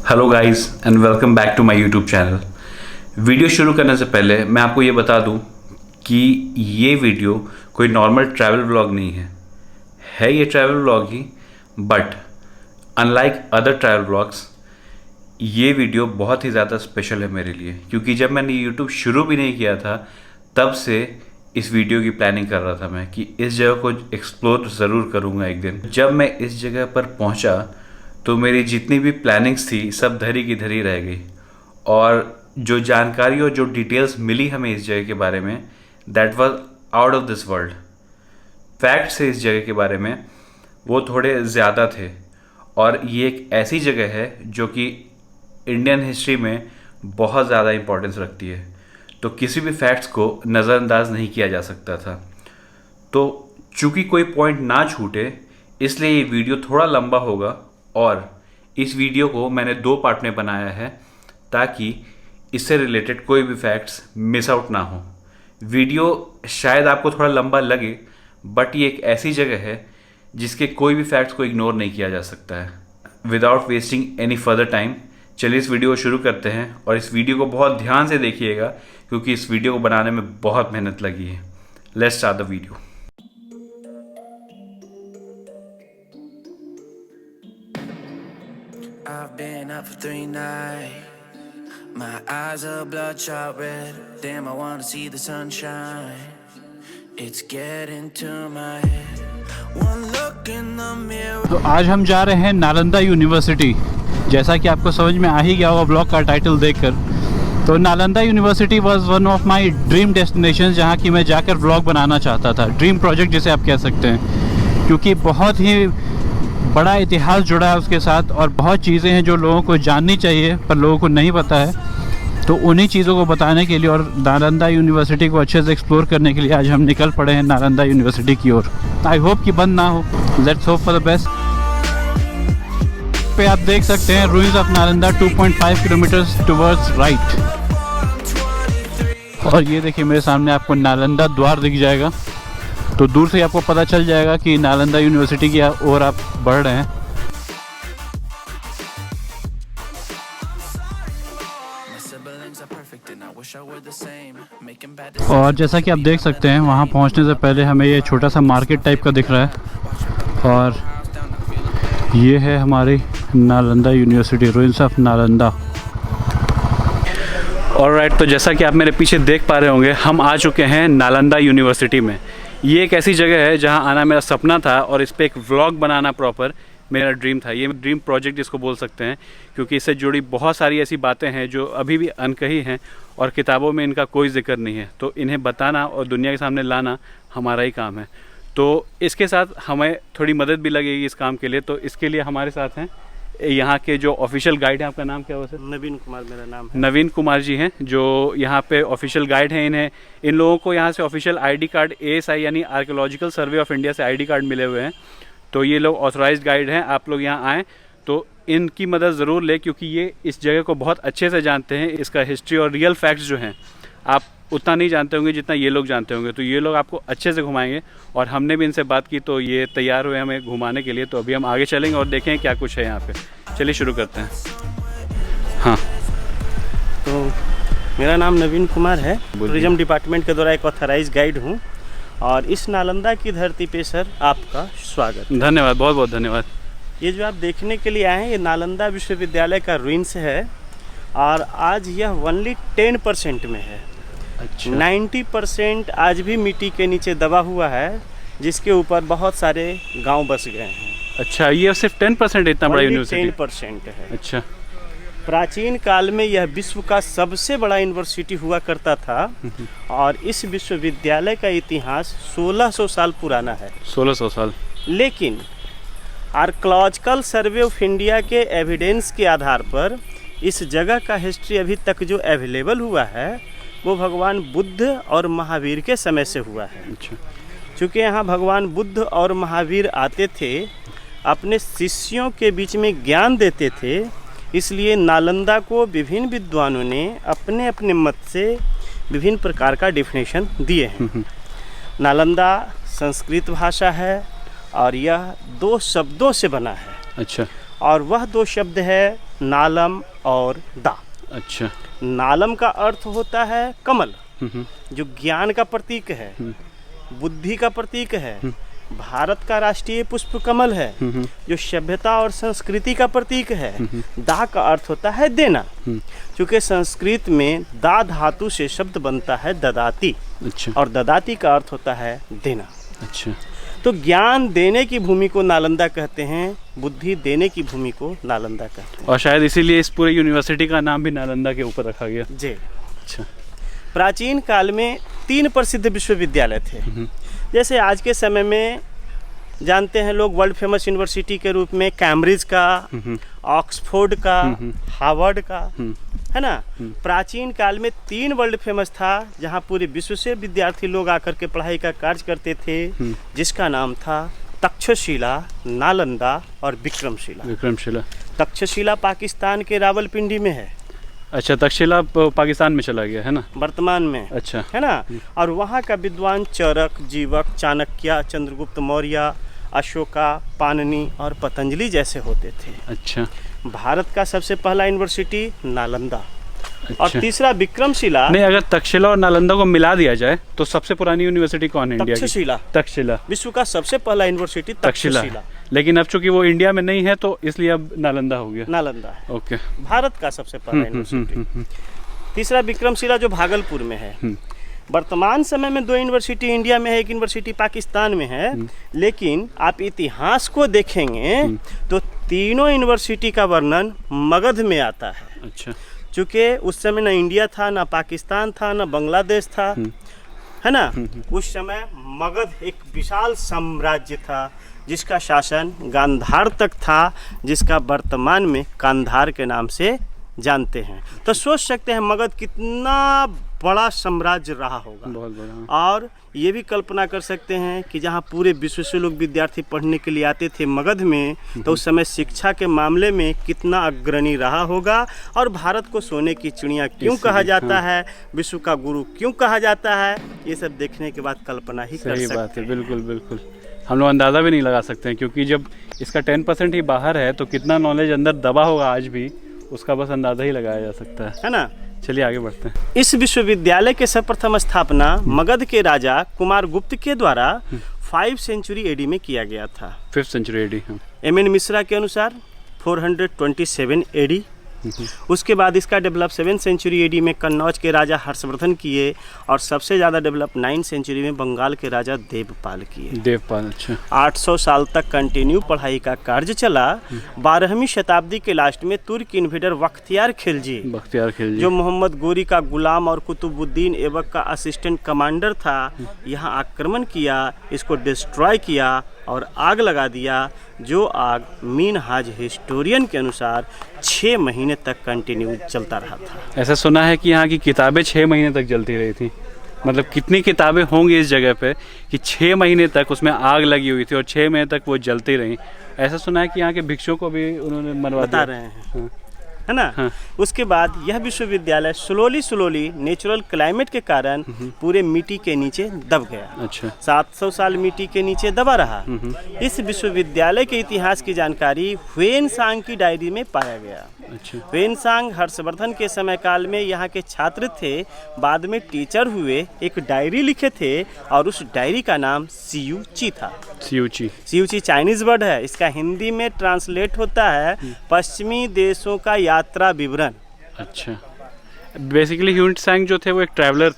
Hello guys and welcome back to my YouTube channel. Video शुरू करने से पहले मैं आपको ये बता दूं कि ये वीडियो कोई नॉर्मल ट्रैवल व्लॉग नहीं है ये travel vlog he, but unlike other travel vlogs ये वीडियो बहुत ही ज़्यादा स्पेशल है मेरे लिए, क्योंकि जब मैंने यूट्यूब शुरू भी नहीं किया था तब से इस वीडियो की प्लानिंग कर रहा था मैं कि इस जगह को एक्सप्लोर ज़रूर करूँगा एक दिन। जब मैं इस जगह पर पहुँचा तो मेरी जितनी भी प्लानिंग्स थी सब धरी की धरी रह गई, और जो जानकारी और जो डिटेल्स मिली हमें इस जगह के बारे में that was out of this world. Facts है इस जगह के बारे में वो थोड़े ज़्यादा थे, और ये एक ऐसी जगह है जो कि इंडियन हिस्ट्री में बहुत ज़्यादा इम्पोर्टेंस रखती है, तो किसी भी फैक्ट्स को नज़रअंदाज नहीं किया जा सकता था। तो चूँकि कोई पॉइंट ना छूटे इसलिए ये वीडियो थोड़ा लंबा होगा, और इस वीडियो को मैंने 2 पार्ट में बनाया है ताकि इससे रिलेटेड कोई भी फैक्ट्स मिस आउट ना हो। वीडियो शायद आपको थोड़ा लंबा लगे, बट ये एक ऐसी जगह है जिसके कोई भी फैक्ट्स को इग्नोर नहीं किया जा सकता है। Without wasting any further time, चलिए इस वीडियो को शुरू करते हैं, और इस वीडियो को बहुत ध्यान से देखिएगा क्योंकि इस वीडियो को बनाने में बहुत मेहनत लगी है। Let's start the video. I've been up for 3 nights. My eyes are bloodshot red. Damn, I wanna see the sunshine. It's getting to my head. One look in the mirror. तो आज हम जा रहे हैं नालंदा यूनिवर्सिटी। जैसा कि आपको समझ में आ ही गया होगा ब्लॉग का टाइटल देखकर, तो Nalanda university was one of my dream destination, जहाँ की मैं जाकर व्लॉग बनाना चाहता था। ड्रीम प्रोजेक्ट जिसे आप कह सकते हैं, क्योंकि बहुत ही बड़ा इतिहास जुड़ा है उसके साथ, और बहुत चीज़ें हैं जो लोगों को जाननी चाहिए पर लोगों को नहीं पता है। तो उन्हीं चीज़ों को बताने के लिए और नालंदा यूनिवर्सिटी को अच्छे से एक्सप्लोर करने के लिए आज हम निकल पड़े हैं नालंदा यूनिवर्सिटी की ओर। आई होप कि बंद ना हो, let's hope for the best. पे आप देख सकते हैं ruins of Nalanda 2.5 kilometres towards right, और ये देखिए मेरे सामने आपको नालंदा द्वार दिख जाएगा, तो दूर से आपको पता चल जाएगा कि नालंदा यूनिवर्सिटी की ओर आप बढ़ रहे हैं। और जैसा कि आप देख सकते हैं वहाँ पहुँचने से पहले हमें ये छोटा सा मार्केट टाइप का दिख रहा है, और ये है हमारी Nalanda university, ruins of Nalanda. Alright, तो जैसा कि आप मेरे पीछे देख पा रहे होंगे हम आ चुके हैं नालंदा यूनिवर्सिटी में। ये एक ऐसी जगह है जहाँ आना मेरा सपना था, और इस पर एक व्लॉग बनाना प्रॉपर मेरा ड्रीम था। ये ड्रीम प्रोजेक्ट इसको बोल सकते हैं, क्योंकि इससे जुड़ी बहुत सारी ऐसी बातें हैं जो अभी भी अनकही हैं और किताबों में इनका कोई जिक्र नहीं है। तो इन्हें बताना और दुनिया के सामने लाना हमारा ही काम है। तो इसके साथ हमें थोड़ी मदद भी लगेगी इस काम के लिए, तो इसके लिए हमारे साथ हैं यहाँ के जो ऑफिशियल गाइड हैं। आपका नाम क्या हुआ सर? नवीन कुमार मेरा नाम है। नवीन कुमार जी हैं जो यहाँ पे ऑफिशियल गाइड हैं। इन लोगों को यहाँ से ऑफिशियल आईडी कार्ड ASI यानी आर्कियोलॉजिकल सर्वे ऑफ इंडिया से आईडी कार्ड मिले हुए हैं, तो ये लोग ऑथराइज्ड गाइड हैं। आप लोग यहाँ आएँ तो इनकी मदद ज़रूर लें, क्योंकि ये इस जगह को बहुत अच्छे से जानते हैं। इसका हिस्ट्री और रियल फैक्ट्स जो हैं आप उतना नहीं जानते होंगे जितना ये लोग जानते होंगे, तो ये लोग आपको अच्छे से घुमाएंगे। और हमने भी इनसे बात की तो ये तैयार हुए हमें घुमाने के लिए। तो अभी हम आगे चलेंगे और देखें क्या कुछ है यहाँ पे। चलिए शुरू करते हैं। हाँ, तो मेरा नाम नवीन कुमार है, टूरिज्म डिपार्टमेंट के द्वारा एक ऑथराइज गाइड हूँ, और इस नालंदा की धरती पे सर आपका स्वागत। धन्यवाद, बहुत बहुत धन्यवाद। ये जो आप देखने के लिए आए हैं ये नालंदा विश्वविद्यालय का रूइंस है, और आज यह ओनली 10% में है। अच्छा, 90% आज भी मिट्टी के नीचे दबा हुआ है, जिसके ऊपर बहुत सारे गांव बस गए हैं। अच्छा, ये सिर्फ 10% इतना बड़ा यूनिवर्सिटी? 10% है। अच्छा, प्राचीन काल में यह विश्व का सबसे बड़ा यूनिवर्सिटी हुआ करता था, और इस विश्वविद्यालय का इतिहास 1600 साल पुराना है। 1600 साल। लेकिन आर्कियोलॉजिकल सर्वे ऑफ इंडिया के एविडेंस के आधार पर इस जगह का हिस्ट्री अभी तक जो अवेलेबल हुआ है वो भगवान बुद्ध और महावीर के समय से हुआ है। अच्छा, चूँकि यहाँ भगवान बुद्ध और महावीर आते थे, अपने शिष्यों के बीच में ज्ञान देते थे, इसलिए नालंदा को विभिन्न विद्वानों ने अपने अपने मत से विभिन्न प्रकार का डेफिनेशन दिए हैं। नालंदा संस्कृत भाषा है, और यह 2 शब्दों से बना है। अच्छा, और वह 2 शब्द है नालम और दा। अच्छा। नालम का अर्थ होता है कमल, जो ज्ञान का प्रतीक है, बुद्धि का प्रतीक है। भारत का राष्ट्रीय पुष्प कमल है, जो सभ्यता और संस्कृति का प्रतीक है। दा का अर्थ होता है देना, क्योंकि संस्कृत में दा धातु से शब्द बनता है ददाती। अच्छा। और ददाती का अर्थ होता है देना। अच्छा। तो ज्ञान देने की भूमि को नालंदा कहते हैं, बुद्धि देने की भूमि को नालंदा कहते हैं। और शायद इसीलिए इस पूरे यूनिवर्सिटी का नाम भी नालंदा के ऊपर रखा गया। जी। अच्छा। प्राचीन काल में 3 प्रसिद्ध विश्वविद्यालय थे। जैसे आज के समय में जानते हैं लोग वर्ल्ड फेमस यूनिवर्सिटी के रूप में कैम्ब्रिज का, ऑक्सफोर्ड का, हार्वर्ड का, है ना। प्राचीन काल में 3 वर्ल्ड फेमस था, जहां पूरे विश्व से विद्यार्थी लोग आकर के पढ़ाई का कार्य करते थे, जिसका नाम था तक्षशिला, नालंदा और विक्रमशिला। तक्षशिला पाकिस्तान के रावलपिंडी में है। अच्छा, तक्षशिला पाकिस्तान में चला गया है ना वर्तमान में। अच्छा। है ना। और वहाँ का विद्वान चरक, जीवक, चाणक्य, चंद्रगुप्त मौर्य, अशोका, पाणिनि और पतंजलि जैसे होते थे। अच्छा। भारत का सबसे पहला यूनिवर्सिटी नालंदा। अच्छा। और तीसरा विक्रमशिला। नहीं, अगर तक्षशिला और नालंदा को मिला दिया जाए तो सबसे पुरानी यूनिवर्सिटी कौन है इंडिया की? तक्षशिला। विश्व का सबसे पहला यूनिवर्सिटी तक्षशिला। लेकिन अब चूंकि वो इंडिया में नहीं है तो इसलिए अब नालंदा हो गया। नालंदा है। ओके। भारत का सबसे पहला यूनिवर्सिटी। तीसरा विक्रमशिला, जो भागलपुर में है। वर्तमान समय में 2 यूनिवर्सिटी इंडिया में है, 1 यूनिवर्सिटी पाकिस्तान में है। लेकिन आप इतिहास को देखेंगे तो तीनों यूनिवर्सिटी का वर्णन मगध में आता है। अच्छा। चूँकि उस समय ना इंडिया था, ना पाकिस्तान था, ना बांग्लादेश था, है ना। उस समय मगध एक विशाल साम्राज्य था, जिसका शासन गांधार तक था, जिसका वर्तमान में कांधार के नाम से जानते हैं। तो सोच सकते हैं मगध कितना बड़ा साम्राज्य रहा होगा। बहुत बड़ा। और ये भी कल्पना कर सकते हैं कि जहाँ पूरे विश्व से लोग विद्यार्थी पढ़ने के लिए आते थे मगध में, तो उस समय शिक्षा के मामले में कितना अग्रणी रहा होगा। और भारत को सोने की चिड़िया क्यों कहा जाता है, विश्व का गुरु क्यों कहा जाता है, ये सब देखने के बाद कल्पना ही कर सकते हैं। सही बात है, बिल्कुल बिल्कुल। हम लोग अंदाज़ा भी नहीं लगा सकते हैं, क्योंकि जब इसका 10% ही बाहर है तो कितना नॉलेज अंदर दबा होगा आज भी, उसका बस अंदाज़ा ही लगाया जा सकता है ना। चलिए आगे बढ़ते हैं। इस विश्वविद्यालय के सर्वप्रथम स्थापना मगध के राजा कुमारगुप्त के द्वारा 5 सेंचुरी एडी में किया गया था। 5th century AD. M.N.. Mishra के अनुसार 427 एडी। उसके बाद इसका डेवलप 7th सेंचुरी एडी में कन्नौज के राजा हर्षवर्धन किए, और सबसे ज़्यादा डेवलप 9th सेंचुरी में बंगाल के राजा देवपाल किए। देवपाल। अच्छा। 800 साल तक कंटिन्यू पढ़ाई का कार्य चला। 12वीं शताब्दी के लास्ट में तुर्क इन्वेडर बख्तियार खिलजी, जो मोहम्मद गोरी का गुलाम और कुतुबुद्दीन ऐबक का असिस्टेंट कमांडर था, यहाँ आक्रमण किया, इसको डिस्ट्रॉय किया और आग लगा दिया, जो आग मिनहाज हिस्टोरियन के अनुसार 6 महीने तक कंटिन्यू चलता रहा था। ऐसा सुना है कि यहाँ की किताबें 6 महीने तक जलती रही थी। मतलब कितनी किताबें होंगी इस जगह पे कि 6 महीने तक उसमें आग लगी हुई थी और 6 महीने तक वो जलती रही। ऐसा सुना है कि यहाँ के भिक्षुओं को भी उन्होंने मरवा दिया। बता रहे हैं। है ना। हाँ। उसके बाद यह विश्वविद्यालय स्लोली नेचुरल क्लाइमेट के कारण पूरे मिट्टी के नीचे दब गया। अच्छा। 700 साल मिट्टी के नीचे दबा रहा। इस विश्वविद्यालय के इतिहास की जानकारी ह्वेनसांग की डायरी में पाया गया। अच्छा। ह्वेनसांग हर्षवर्धन के समय काल में यहाँ के छात्र थे, बाद में टीचर हुए, एक डायरी लिखे थे और उस डायरी का नाम सीयूची था। सीयूची चाइनीज वर्ड है, इसका हिंदी में ट्रांसलेट होता है पश्चिमी देशों का यात्रा विवरण। अच्छा। बेसिकली ह्वेनसांग जो थे वो एक ट्रैवलर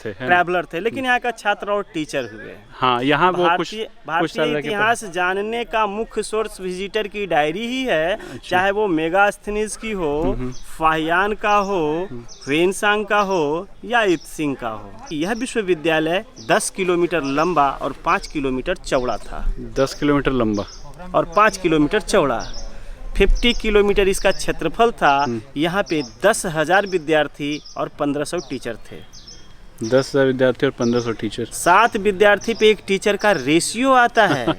थे, लेकिन यहाँ का छात्र और टीचर हुए। हाँ, यहाँ वो भारतीय इतिहास जानने का मुख्य सोर्स विजिटर की डायरी ही है। अच्छा। चाहे वो मेगास्थनीज की हो, फाहियान का हो, ह्वेनसांग का हो या इत्सिंग का हो। यह विश्वविद्यालय 10 किलोमीटर लंबा और 5 किलोमीटर चौड़ा था। 10 किलोमीटर लंबा और 5 किलोमीटर चौड़ा। 50 किलोमीटर इसका क्षेत्रफल था। यहाँ पे 10,000 विद्यार्थी और 1500 टीचर थे। 10,000 विद्यार्थी और 1500 टीचर। 7 विद्यार्थी पे एक टीचर का रेशियो आता है,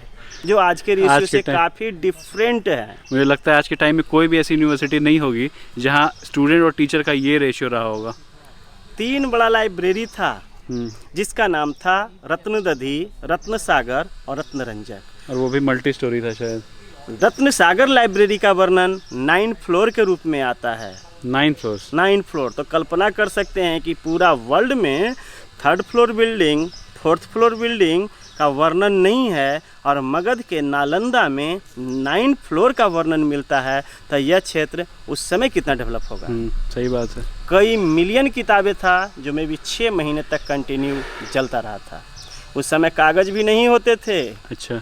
जो आज के रेशियो से काफ़ी डिफरेंट है। मुझे लगता है आज के टाइम में कोई भी ऐसी यूनिवर्सिटी नहीं होगी जहाँ स्टूडेंट और टीचर का ये रेशियो रहा होगा। 3 बड़ा लाइब्रेरी था, जिसका नाम था रत्नदधि, रत्नसागर और रत्नरंजक। और वो भी मल्टी स्टोरी था शायद। रत्न सागर लाइब्रेरी का वर्णन 9 फ्लोर के रूप में आता है। 9 फ्लोर्स। 9 फ्लोर, तो कल्पना कर सकते हैं कि पूरा वर्ल्ड में 3rd floor building, 4th floor building का वर्णन नहीं है और मगध के नालंदा में 9 फ्लोर का वर्णन मिलता है, तो यह क्षेत्र उस समय कितना डेवलप होगा। सही बात है। कई मिलियन किताबें था जो में भी 6 महीने तक कंटिन्यू चलता रहा था। उस समय कागज भी नहीं होते थे। अच्छा,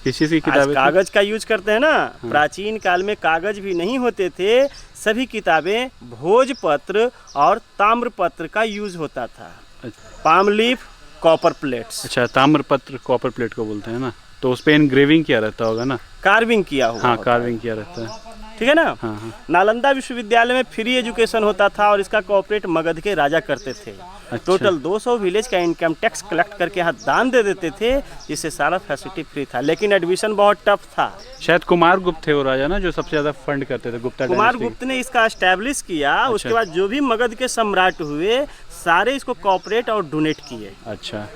किस चीज़ की आज किताबें? कागज का यूज करते हैं ना, प्राचीन काल में कागज भी नहीं होते थे। सभी किताबें भोजपत्र और ताम्रपत्र का यूज होता था। Palm leaf, copper plates. अच्छा, ताम्रपत्र कॉपर प्लेट को बोलते हैं ना, तो उस पर एनग्रेविंग किया रहता होगा ना? कार्विंग किया हुआ। हाँ, कार्विंग किया रहता है। ठीक है ना। हाँ हाँ। नालंदा विश्वविद्यालय में फ्री एजुकेशन होता था और इसका कॉर्पोरेट मगध के राजा करते थे। अच्छा। टोटल 200 विलेज का इनकम टैक्स कलेक्ट करके यहाँ दान दे देते थे, जिससे सारा फैसिलिटी फ्री था, लेकिन एडमिशन बहुत टफ था। शायद कुमार गुप्त थे वो राजा ना, जो सबसे ज़्यादा फंड करते थे, गुप्ता कुमार डायनेस्टी। गुप्त ने इसका एस्टैब्लिश किया। अच्छा। उसके बाद जो भी मगध के सम्राट हुए सारे इसको कॉर्पोरेट और डोनेट किए। अच्छा,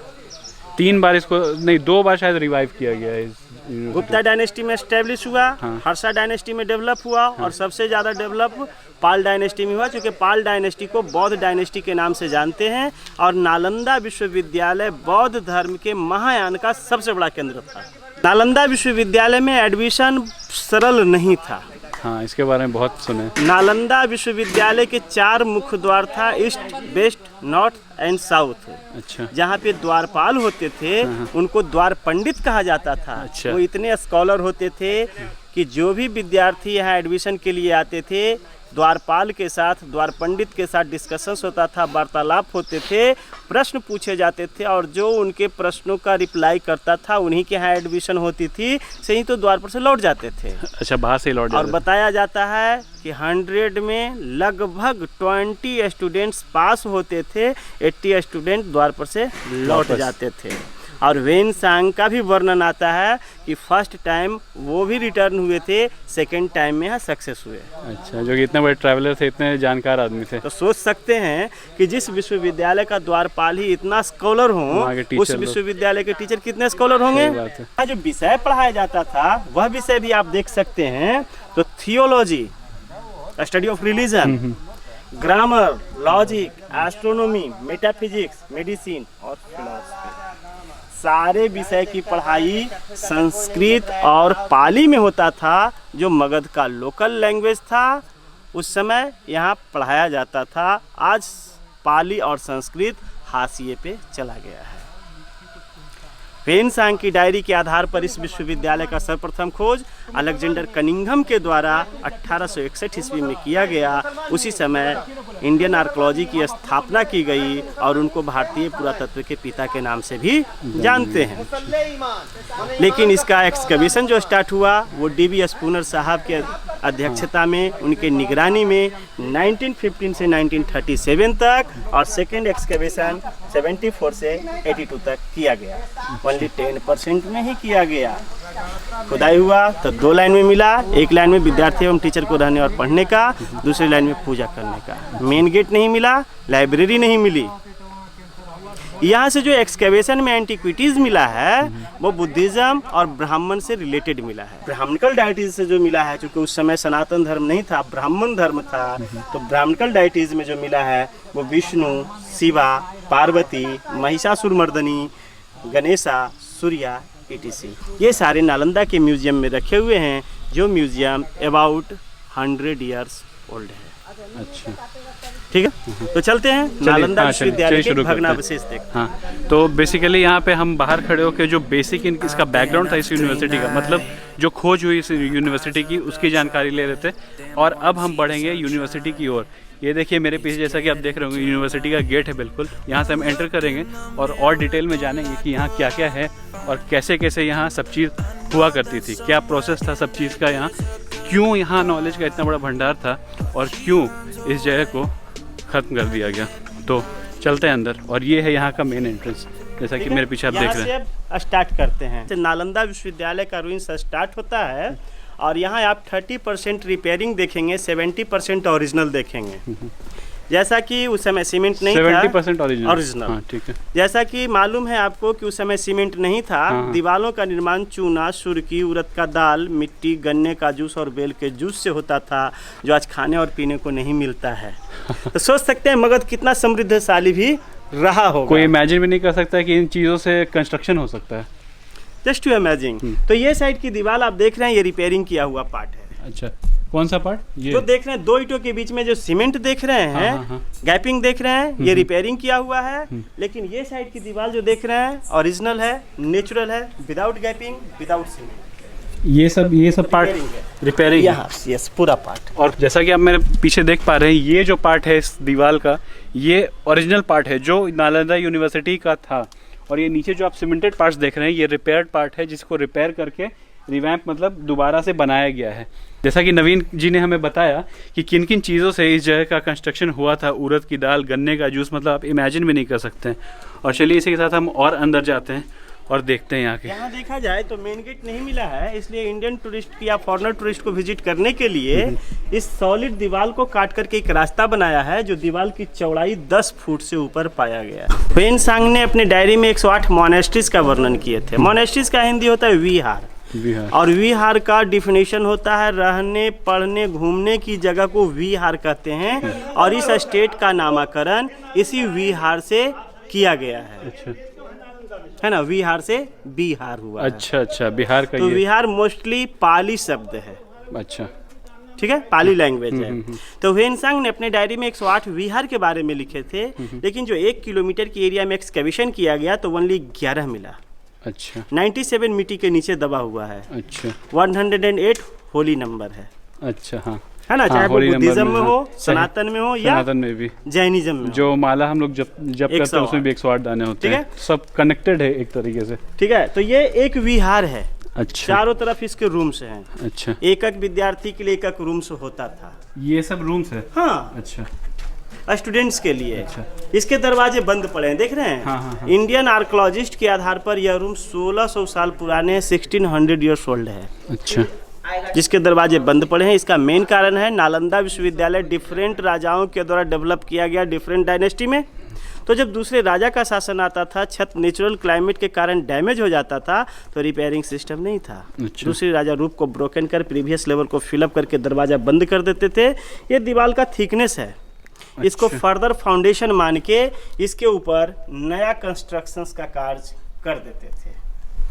3 बार इसको, नहीं 2 बार शायद रिवाइव किया गया है इस यूनिवर्सिटी। गुप्ता डायनेस्टी में एस्टेब्लिश हुआ, हाँ। हर्षा डायनेस्टी में डेवलप हुआ, और सबसे ज़्यादा डेवलप पाल डायनेस्टी में हुआ, क्योंकि पाल डायनेस्टी को बौद्ध डायनेस्टी के नाम से जानते हैं। और नालंदा विश्वविद्यालय बौद्ध धर्म के महायान का सबसे बड़ा केंद्र था। नालंदा विश्वविद्यालय में एडमिशन सरल नहीं था। हाँ, इसके बारे में बहुत सुने। नालंदा विश्वविद्यालय के 4 मुख्य द्वार था, east, west, north and south. अच्छा। जहाँ पे द्वारपाल होते थे उनको द्वार पंडित कहा जाता था। अच्छा। वो इतने स्कॉलर होते थे कि जो भी विद्यार्थी यहाँ एडमिशन के लिए आते थे, द्वारपाल के साथ, द्वार पंडित के साथ डिस्कशंस होता था, वार्तालाप होते थे, प्रश्न पूछे जाते थे, और जो उनके प्रश्नों का रिप्लाई करता था उन्हीं के यहाँ एडमिशन होती थी। सही तो द्वार पर से लौट जाते थे। अच्छा, बाहर से लौट और जाते थे। बताया जाता है कि 100 में लगभग 20 स्टूडेंट्स पास होते थे, 80 स्टूडेंट द्वार पर से लौट जाते थे। और वेन सांग का भी वर्णन आता है कि फर्स्ट टाइम वो भी रिटर्न हुए थे, सेकंड टाइम में यहाँ सक्सेस हुए। अच्छा, जो कि इतने बड़े ट्रैवलर थे, इतने जानकार आदमी थे। तो सोच सकते हैं कि जिस विश्वविद्यालय का द्वारपाल ही इतना स्कॉलर वहाँ के हो, टीचर उस लोग। विश्वविद्यालय के टीचर कितने स्कॉलर होंगे। सही बात है। यहाँ जो विषय पढ़ाया जाता था वह विषय भी आप देख सकते हैं। तो theology, study of religion, grammar, logic, astronomy, metaphysics, medicine और फिलॉसफी, सारे विषय की पढ़ाई संस्कृत और पाली में होता था, जो मगध का लोकल लैंग्वेज था। उस समय यहाँ पढ़ाया जाता था। आज पाली और संस्कृत हाशिए पे चला गया है। वेन सांग की डायरी के आधार पर इस विश्वविद्यालय का सर्वप्रथम खोज अलेक्जेंडर कनिंघम के द्वारा 1861 ईस्वी में किया गया। उसी समय इंडियन आर्कोलॉजी की स्थापना की गई और उनको भारतीय पुरातत्व के पिता के नाम से भी जानते हैं। लेकिन इसका एक्सकवेशन जो स्टार्ट हुआ वो DB स्पूनर साहब के अध्यक्षता में, उनके निगरानी में 1915 से 1937 तक, और सेकेंड एक्सकवेशन 74 से 82 तक किया गया। ओनली 10% में ही किया गया। खुदाई हुआ तो 2 लाइन में मिला। एक लाइन में विद्यार्थी एवं टीचर को रहने और पढ़ने का, दूसरी लाइन में पूजा करने का। मेन गेट नहीं मिला, लाइब्रेरी नहीं मिली। यहाँ से जो एक्सकेवेशन में एंटीक्विटीज मिला है वो बुद्धिज्म और ब्राह्मण से रिलेटेड मिला है। ब्राह्मणिकल डाइटीज से जो मिला है, क्योंकि उस समय सनातन धर्म नहीं था, ब्राह्मण धर्म था, तो ब्राह्मणिकल डाइटीज में जो मिला है वो विष्णु, शिवा, पार्वती, महिषासुरमर्दनी, गणेशा, सूर्या, etc. ये सारे नालंदा के म्यूजियम में रखे हुए हैं, जो म्यूजियम अबाउट 100 ईयर्स ओल्ड है। अच्छा, ठीक है, तो चलते हैं नालंदा विश्वविद्यालय के भग्नावशेष देखते हैं। हाँ, तो बेसिकली यहाँ पे हम बाहर खड़े होकर जो बेसिक इसका बैकग्राउंड था इस यूनिवर्सिटी का, मतलब जो खोज हुई इस यूनिवर्सिटी की, उसकी जानकारी ले रहे थे। और अब हम बढ़ेंगे यूनिवर्सिटी की ओर। ये देखिए मेरे पीछे, जैसा कि आप देख रहे होंगे, यूनिवर्सिटी का गेट है बिल्कुल। यहाँ से हम एंटर करेंगे और डिटेल में जानेंगे कि यहाँ क्या क्या है और कैसे कैसे यहाँ सब चीज़ हुआ करती थी, क्या प्रोसेस था सब चीज़ का यहाँ, क्यों यहाँ नॉलेज का इतना बड़ा भंडार था और क्यों इस जगह को ख़त्म कर दिया गया। तो चलते हैं अंदर, और ये है यहाँ का मेन एंट्रेंस, जैसा कि मेरे पीछे आप देख रहे हैं। अब स्टार्ट करते हैं। नालंदा विश्वविद्यालय का रूइंस स्टार्ट होता है और यहाँ आप 30% रिपेयरिंग देखेंगे, 70% ओरिजिनल देखेंगे। जैसा कि उस समय सीमेंट नहीं था, 70% ओरिजिनल। हाँ, ठीक है। जैसा कि मालूम है आपको कि उस समय सीमेंट नहीं था। हाँ। दीवारों का निर्माण चूना, सुर्की, उड़द का दाल, मिट्टी, गन्ने का जूस और बेल के जूस से होता था, जो आज खाने और पीने को नहीं मिलता है। तो सोच सकते हैं मगध कितना समृद्धशाली भी रहा होगा। कोई इमेजिन भी नहीं कर सकता कि इन चीज़ों से कंस्ट्रक्शन हो सकता है। Just to imagine. तो ये साइड की दीवार आप देख रहे हैं, ये रिपेयरिंग किया हुआ पार्ट है। अच्छा, कौन सा पार्ट? ये जो देख रहे हैं, 2 ईंटों के बीच में जो सीमेंट देख रहे हैं, हाँ। गैपिंग देख रहे हैं, ये रिपेयरिंग किया हुआ है। लेकिन ये साइड की दीवार जो देख रहे हैं ओरिजिनल है, नेचुरल है, विदाउट गैपिंग, विदाउट सीमेंट। ये सब पार्ट रिपेयरिंग है। यस, पूरा पार्ट। और जैसा कि आप मेरे पीछे देख पा रहे हैं, ये जो पार्ट है इस दीवार का, ये ओरिजिनल पार्ट है जो नालंदा यूनिवर्सिटी का था। और ये नीचे जो आप सीमेंटेड पार्ट्स देख रहे हैं, ये रिपेयर्ड पार्ट है, जिसको रिपेयर करके रिवैम्प मतलब दोबारा से बनाया गया है। जैसा कि नवीन जी ने हमें बताया कि किन किन चीज़ों से इस जगह का कंस्ट्रक्शन हुआ था, उड़द की दाल, गन्ने का जूस, मतलब आप इमेजिन भी नहीं कर सकते हैं। और चलिए इसी के साथ हम और अंदर जाते हैं और देखते हैं यहाँ के। यहाँ देखा जाए तो मेन गेट नहीं मिला है, इसलिए इंडियन टूरिस्ट या फॉरेनर टूरिस्ट को विजिट करने के लिए इस सॉलिड दीवार को काट करके एक रास्ता बनाया है, जो दीवार की चौड़ाई 10 फुट से ऊपर पाया गया। ह्वेनसांग ने अपने डायरी में 108 मोनेस्ट्रीज का वर्णन किए थे। मोनेस्ट्रीज का हिंदी होता है विहार, और विहार का डिफिनेशन होता है रहने, पढ़ने, घूमने की जगह को विहार कहते हैं। और इस स्टेट का नामकरण इसी विहार से किया गया है। अच्छा, है ना, विहार से बिहार हुआ। अच्छा, बिहार का। तो विहार मोस्टली पाली शब्द है। अच्छा, ठीक है, पाली लैंग्वेज है। तो ह्वेनसांग ने अपने डायरी में 108 विहार के बारे में लिखे थे, लेकिन जो 1 किलोमीटर की एरिया में एक्सकैवेशन किया गया तो ओनली 11 मिला। अच्छा, 97 मिट्टी के नीचे दबा हुआ है। अच्छा, 108 होली नंबर है। अच्छा, हाँ, है ना, चाहे वो बुद्धिज्म में हो, सनातन में हो, या सनातन में भी, जैनिज्म में। जो माला हम लोग जब करते हैं उसमें भी 108 दाने होते हैं। सब कनेक्टेड है एक तरीके से। ठीक है, तो ये एक विहार है। अच्छा, चारों तरफ इसके रूम्स हैं। अच्छा, एक विद्यार्थी के लिए एक रूम्स होता था। ये सब रूम्स है। हाँ, अच्छा, स्टूडेंट्स के लिए। अच्छा। इसके दरवाजे बंद पड़े हैं, देख रहे हैं। हाँ। इंडियन आर्कोलॉजिस्ट के आधार पर यह रूम 1600 साल पुराने 1600 ईयर्स ओल्ड है। अच्छा, जिसके दरवाजे बंद पड़े हैं। इसका मेन कारण है नालंदा विश्वविद्यालय डिफरेंट राजाओं के द्वारा डेवलप किया गया, डिफरेंट डायनेस्टी में। तो जब दूसरे राजा का शासन आता था, छत नेचुरल क्लाइमेट के कारण डैमेज हो जाता था, तो रिपेयरिंग सिस्टम नहीं था। अच्छा। दूसरे राजा रूप को ब्रोकन कर प्रीवियस लेवल को फिलअप करके दरवाजा बंद कर देते थे। ये दीवार का थिकनेस है। इसको फर्दर फाउंडेशन मान के इसके ऊपर नया कंस्ट्रक्शंस का कार्य कर देते थे,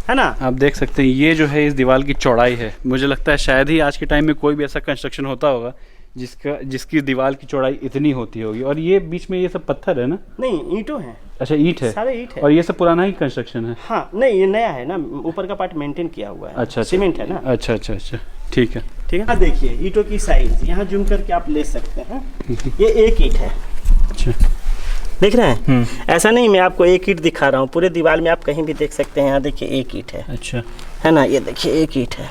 है ना। आप देख सकते हैं ये जो है इस दीवार की चौड़ाई है। मुझे लगता है शायद ही आज के टाइम में कोई भी ऐसा कंस्ट्रक्शन होता होगा जिसकी दीवार की चौड़ाई इतनी होती होगी। और ये बीच में ये सब पत्थर है ना? नहीं, ईंटों हैं। अच्छा, ईंट है, सारे ईंट है। और ये सब पुराना ही कंस्ट्रक्शन है? हाँ, नहीं, ये नया है ना, ऊपर का पार्ट मेंटेन किया हुआ है। अच्छा, सीमेंट है ना। अच्छा, ठीक है। ठीक है, हाँ, देखिए ईंटों की साइज यहाँ जूम करके आप ले सकते हैं। ये एक ईंट है। अच्छा, देख रहे हैं? ऐसा नहीं, मैं आपको एक ईंट दिखा रहा हूँ, पूरे दीवार में आप कहीं भी देख सकते हैं। यहाँ देखिए एक ईंट है। अच्छा, है ना, ये देखिए एक ईंट है।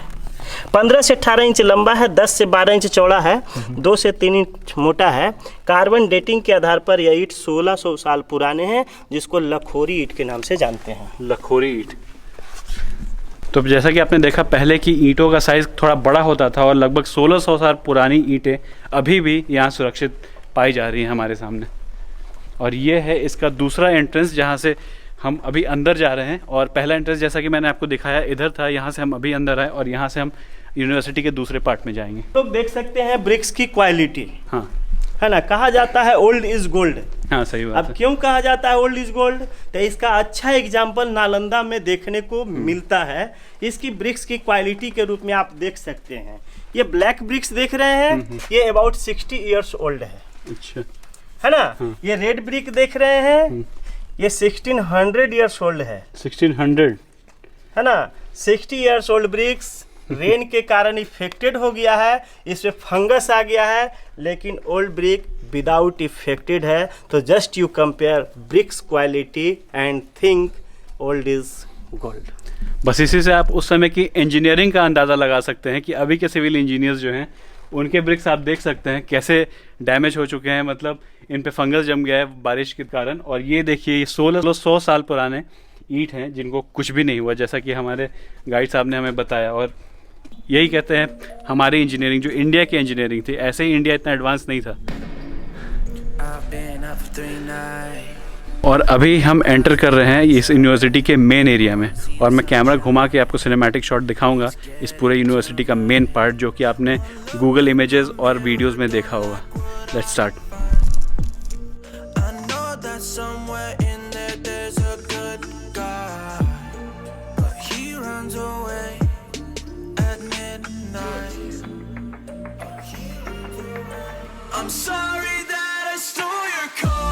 15 से 18 इंच लंबा है, 10 से 12 इंच चौड़ा है, 2 से 3 इंच मोटा है। कार्बन डेटिंग के आधार पर यह ईंट 1600 साल पुराने हैं, जिसको लखोरी ईंट के नाम से जानते हैं। लखोरी ईंट। तो जैसा कि आपने देखा, पहले की ईंटों का साइज़ थोड़ा बड़ा होता था, और लगभग 1600 साल पुरानी ईंटें अभी भी यहाँ सुरक्षित पाई जा रही हैं हमारे सामने। और ये है इसका दूसरा एंट्रेंस, जहाँ से हम अभी अंदर जा रहे हैं। और पहला एंट्रेंस जैसा कि मैंने आपको दिखाया इधर था, यहाँ से हम अभी अंदर आए, और यहाँ से हम यूनिवर्सिटी के दूसरे पार्ट में जाएंगे। लोग देख सकते हैं ब्रिक्स की क्वालिटी। हाँ, है ना, कहा जाता है ओल्ड इज गोल्ड। हाँ, सही बात अब है। क्यों कहा जाता है ओल्ड इज गोल्ड? तो इसका अच्छा एग्जाम्पल नालंदा में देखने को मिलता है। इसकी ब्रिक्स की क्वालिटी के रूप में आप देख सकते हैं। ये ब्लैक ब्रिक्स देख रहे हैं, ये अबाउट 60 ईयर्स ओल्ड है। अच्छा, है ना। ये रेड ब्रिक देख रहे हैं, ये 1600 ईयर्स ओल्ड है। 1600, है ना। 60 ईयर्स ओल्ड ब्रिक्स रेन के कारण इफेक्टेड हो गया है, इसमें फंगस आ गया है, लेकिन ओल्ड ब्रिक विदाउट इफेक्टेड है। तो just you compare bricks quality and think old is gold. बस इसी से आप उस समय की इंजीनियरिंग का अंदाज़ा लगा सकते हैं कि अभी के सिविल इंजीनियर्स जो हैं, उनके ब्रिक्स आप देख सकते हैं कैसे डैमेज हो चुके हैं। मतलब इन पे फंगस जम गया है बारिश के कारण। और ये देखिए, ये 1600 साल पुराने ईंट हैं जिनको कुछ भी नहीं हुआ, जैसा कि हमारे गाइड साहब ने हमें बताया। और यही कहते हैं हमारी इंजीनियरिंग, जो इंडिया की इंजीनियरिंग थी, ऐसे ही इंडिया इतना एडवांस नहीं था। I've been up for 3 nights. और अभी हम एंटर कर रहे हैं इस यूनिवर्सिटी के मेन एरिया में, और मैं कैमरा घुमा के आपको सिनेमैटिक शॉट दिखाऊंगा इस पूरे यूनिवर्सिटी का मेन पार्ट, जो कि आपने गूगल इमेजेस और वीडियोस में देखा होगा। Let's start. I know that somewhere in there there's a good guy, but he runs away at midnight. I'm sorry that I stole your car.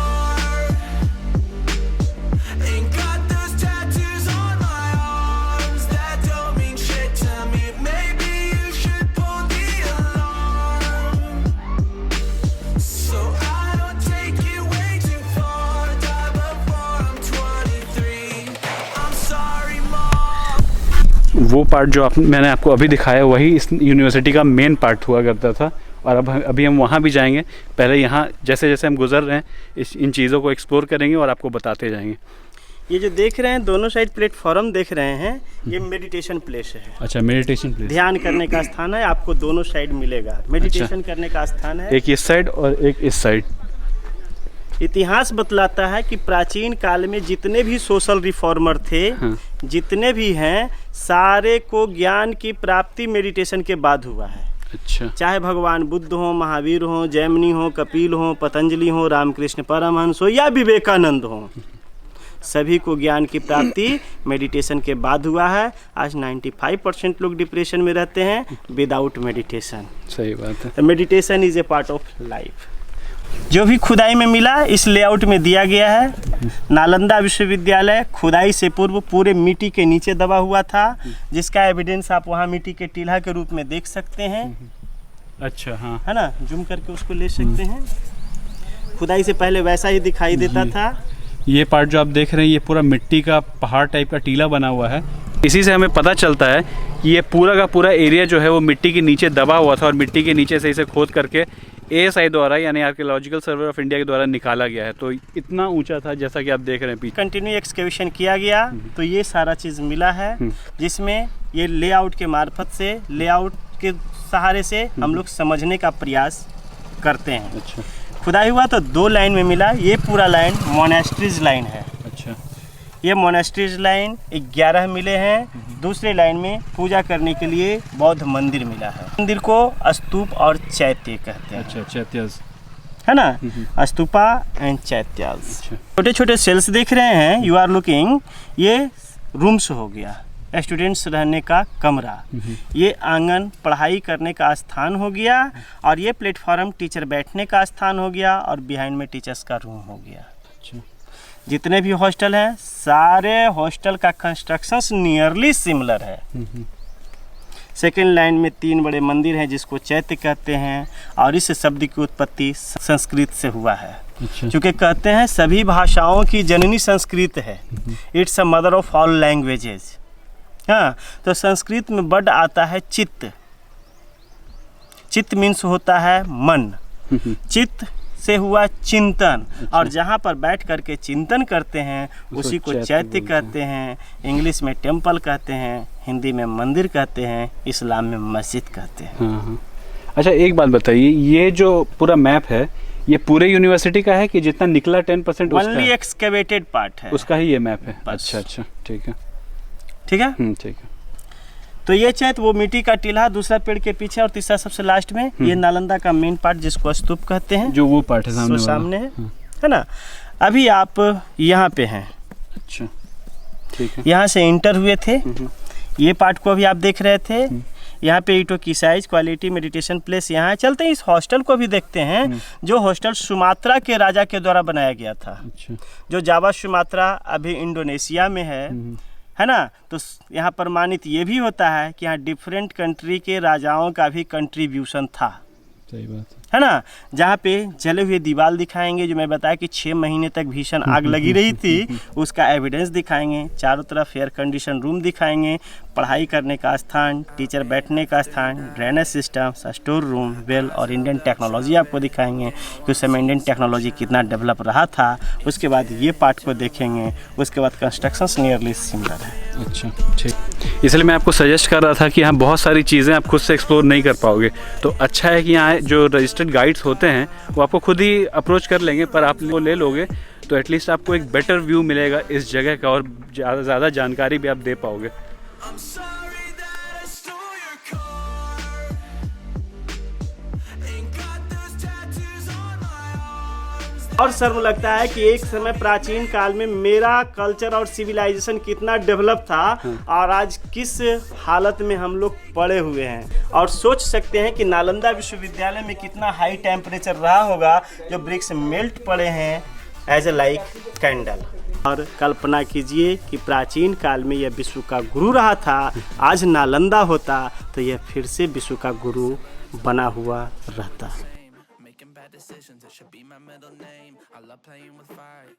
Ain't got those tattoos on my arms that don't mean shit to me. Maybe you should pull the alarm, so I don't take it way too far. Die before I'm 23. I'm sorry, Mom. वो part जो मैंने आपको अभी दिखाया वही इस university का main part हुआ करता था, और अभी हम वहाँ भी जाएंगे। पहले यहाँ जैसे जैसे हम गुजर रहे हैं इन चीज़ों को एक्सप्लोर करेंगे और आपको बताते जाएंगे। ये जो देख रहे हैं दोनों साइड प्लेटफॉर्म देख रहे हैं, ये मेडिटेशन प्लेस है। अच्छा, मेडिटेशन प्लेस, ध्यान करने का स्थान है, आपको दोनों साइड मिलेगा। मेडिटेशन करने का स्थान है, एक इस साइड और एक इस साइड। इतिहास बतलाता है कि प्राचीन काल में जितने भी सोशल रिफॉर्मर थे, जितने भी हैं, सारे को ज्ञान की प्राप्ति मेडिटेशन के बाद हुआ है। अच्छा, चाहे भगवान बुद्ध हो, महावीर हो, जैमिनी हो, कपिल हो, पतंजलि हो, रामकृष्ण परमहंस हो या विवेकानंद हो, सभी को ज्ञान की प्राप्ति मेडिटेशन के बाद हुआ है। आज 95% लोग डिप्रेशन में रहते हैं विदाउट मेडिटेशन। सही बात है। Meditation is a part of life. जो भी खुदाई में मिला इस लेआउट में दिया गया है। नालंदा विश्वविद्यालय खुदाई से पूर्व पूरे मिट्टी के नीचे दबा हुआ था, जिसका एविडेंस आप वहाँ मिट्टी के टीला के रूप में देख सकते हैं। अच्छा, हाँ, है ना, जूम करके उसको ले सकते हैं। खुदाई से पहले वैसा ही दिखाई देता था। ये पार्ट जो आप देख रहे हैं ये पूरा मिट्टी का पहाड़ टाइप का टीला बना हुआ है। इसी से हमें पता चलता है कि ये पूरा का पूरा एरिया जो है वो मिट्टी के नीचे दबा हुआ था, और मिट्टी के नीचे से इसे खोद करके ASI द्वारा यानी आर्कियोलॉजिकल सर्वे ऑफ इंडिया के द्वारा निकाला गया है। तो इतना ऊंचा था जैसा कि आप देख रहे हैं पीछे। कंटिन्यू एक्सकेवेशन किया गया तो ये सारा चीज़ मिला है, जिसमें ये लेआउट के मार्फत से, लेआउट के सहारे से हम लोग समझने का प्रयास करते हैं। अच्छा, खुदाई हुआ तो 2 लाइन में मिला। ये पूरा लाइन मोनेस्ट्रीज लाइन है। अच्छा, ये मोनेस्ट्रीज लाइन 11 मिले हैं। दूसरे लाइन में पूजा करने के लिए बौद्ध मंदिर मिला है। मंदिर को स्तूप और चैत्य कहते हैं। अच्छा, चैत्यास, है ना, स्तूपा एंड चैत्यास। अच्छा, छोटे छोटे सेल्स देख रहे हैं, यू आर लुकिंग, ये रूम्स हो गया, स्टूडेंट्स रहने का कमरा। ये आंगन पढ़ाई करने का स्थान हो गया, और ये प्लेटफॉर्म टीचर बैठने का स्थान हो गया, और बिहाइंड में टीचर्स का रूम हो गया। अच्छा, जितने भी हॉस्टल हैं सारे हॉस्टल का कंस्ट्रक्शंस नियरली सिमिलर है। सेकेंड लाइन में 3 बड़े मंदिर हैं जिसको चैत्य कहते हैं, और इस शब्द की उत्पत्ति संस्कृत से हुआ है। अच्छा, क्योंकि कहते हैं सभी भाषाओं की जननी संस्कृत है। It's a mother of all languages. हाँ, तो संस्कृत में वर्ड आता है चित्त। चित्त मीन्स होता है मन। चित्त से हुआ चिंतन। अच्छा। और जहाँ पर बैठ करके चिंतन करते हैं उसी को चैत्य कहते हैं। इंग्लिश में टेम्पल कहते हैं, हिंदी में मंदिर कहते हैं, इस्लाम में मस्जिद कहते हैं। हाँ। अच्छा, एक बात बताइए, ये जो पूरा मैप है ये पूरे यूनिवर्सिटी का है कि जितना निकला 10% ओनली एक्सकेवेटेड पार्ट है उसका ही ये मैप है? अच्छा अच्छा, ठीक है ठीक है ठीक है। तो ये चैत वो मिट्टी का टीला, दूसरा पेड़ के पीछे, और तीसरा सबसे लास्ट में ये नालंदा का मेन पार्ट जिसको स्तूप कहते हैं, जो वो पार्ट है सामने है ना। अभी आप यहाँ पे हैं। अच्छा, ठीक है। यहाँ से इंटर हुए थे, ये पार्ट को अभी आप देख रहे थे। यहाँ पे ईटो की साइज, क्वालिटी, मेडिटेशन प्लेस यहाँ है। चलते हैं इस हॉस्टल को भी देखते हैं, जो हॉस्टल सुमात्रा के राजा के द्वारा बनाया गया था। अच्छा। जो जावा सुमात्रा अभी इंडोनेशिया में है ना। तो यहाँ प्रमाणित ये भी होता है कि यहाँ डिफरेंट कंट्री के राजाओं का भी कंट्रीब्यूशन था। सही बात है ना। जहाँ पे जले हुए दीवार दिखाएंगे, जो मैं बताया कि 6 महीने तक भीषण आग लगी रही थी, उसका एविडेंस दिखाएंगे। चारों तरफ एयर कंडीशन रूम दिखाएंगे, पढ़ाई करने का स्थान, टीचर बैठने का स्थान, drainage system, store room, well और इंडियन टेक्नोलॉजी आपको दिखाएंगे कि उस समय इंडियन टेक्नोलॉजी कितना डेवलप रहा था। उसके बाद ये पार्ट को देखेंगे, उसके बाद कंस्ट्रक्शंस नियरली सिमिलर है। अच्छा, ठीक। इसलिए मैं आपको सजेस्ट कर रहा था कि यहाँ बहुत सारी चीज़ें आप खुद से एक्सप्लोर नहीं कर पाओगे, तो अच्छा है कि यहाँ जो रजिस्टर ट्रस्टेड गाइड्स होते हैं वो आपको खुद ही अप्रोच कर लेंगे, पर आप वो ले लोगे तो एटलीस्ट आपको एक बेटर व्यू मिलेगा इस जगह का और ज़्यादा जानकारी भी आप दे पाओगे। I'm sorry that I stole your car. Ain't got those tattoos on my arms. और शर्म लगता है कि एक समय प्राचीन काल में मेरा कल्चर और सिविलाइजेशन कितना डेवलप था और आज किस हालत में हम लोग पड़े हुए हैं। और सोच सकते हैं कि नालंदा विश्वविद्यालय में कितना हाई टेम्परेचर रहा होगा, जो ब्रिक्स मेल्ट पड़े हैं एज ए लाइक कैंडल। और कल्पना कीजिए कि प्राचीन काल में यह विश्व का गुरु रहा था, आज नालंदा होता तो यह फिर से विश्व का गुरु बना हुआ रहता। Making bad decisions, it should be my middle name. I love playing with fire.